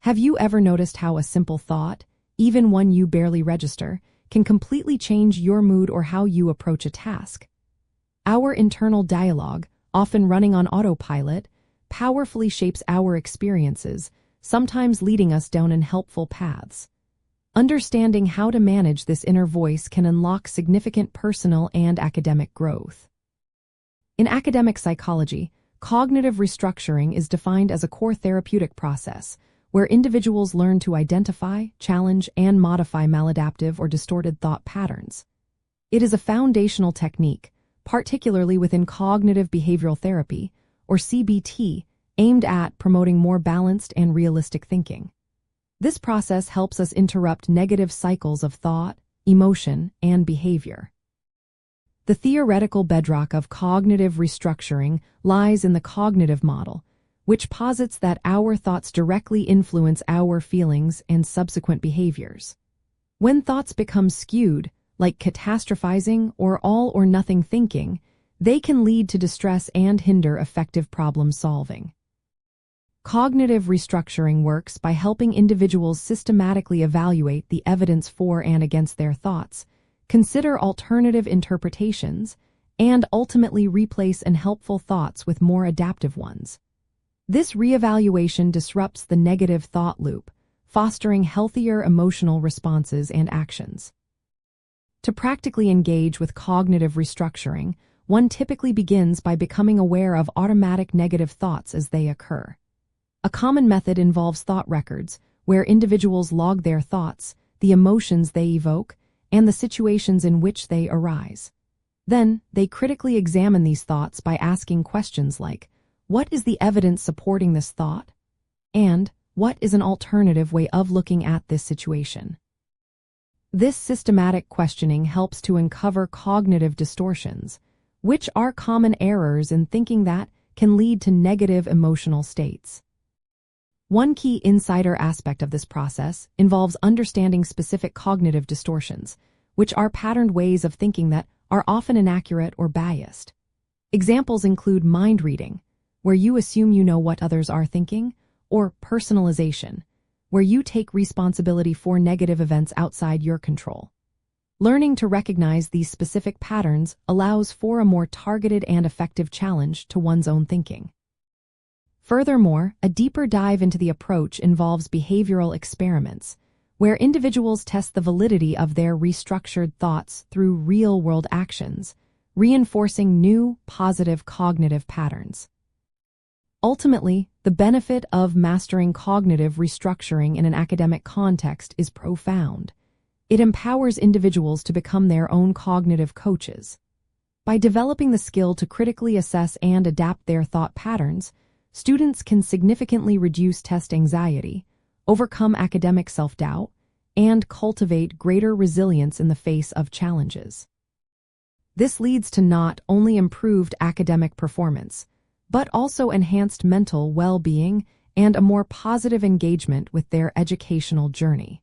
Have you ever noticed how a simple thought, even one you barely register, can completely change your mood or how you approach a task? Our internal dialogue, often running on autopilot, powerfully shapes our experiences, sometimes leading us down unhelpful paths. Understanding how to manage this inner voice can unlock significant personal and academic growth. In academic psychology, cognitive restructuring is defined as a core therapeutic process where individuals learn to identify, challenge, and modify maladaptive or distorted thought patterns. It is a foundational technique, particularly within cognitive behavioral therapy, or CBT, aimed at promoting more balanced and realistic thinking. This process helps us interrupt negative cycles of thought, emotion, and behavior. The theoretical bedrock of cognitive restructuring lies in the cognitive model, which posits that our thoughts directly influence our feelings and subsequent behaviors. When thoughts become skewed, like catastrophizing or all-or-nothing thinking, they can lead to distress and hinder effective problem solving. Cognitive restructuring works by helping individuals systematically evaluate the evidence for and against their thoughts, consider alternative interpretations, and ultimately replace unhelpful thoughts with more adaptive ones. This reevaluation disrupts the negative thought loop, fostering healthier emotional responses and actions. To practically engage with cognitive restructuring, one typically begins by becoming aware of automatic negative thoughts as they occur. A common method involves thought records, where individuals log their thoughts, the emotions they evoke, and the situations in which they arise. Then, they critically examine these thoughts by asking questions like, "What is the evidence supporting this thought?" And, "What is an alternative way of looking at this situation?" This systematic questioning helps to uncover cognitive distortions, which are common errors in thinking that can lead to negative emotional states. One key insider aspect of this process involves understanding specific cognitive distortions, which are patterned ways of thinking that are often inaccurate or biased. Examples include mind reading, where you assume you know what others are thinking, or personalization, where you take responsibility for negative events outside your control. Learning to recognize these specific patterns allows for a more targeted and effective challenge to one's own thinking. Furthermore, a deeper dive into the approach involves behavioral experiments, where individuals test the validity of their restructured thoughts through real-world actions, reinforcing new, positive cognitive patterns. Ultimately, the benefit of mastering cognitive restructuring in an academic context is profound. It empowers individuals to become their own cognitive coaches. By developing the skill to critically assess and adapt their thought patterns, students can significantly reduce test anxiety, overcome academic self-doubt, and cultivate greater resilience in the face of challenges. This leads to not only improved academic performance, but also enhanced mental well-being and a more positive engagement with their educational journey.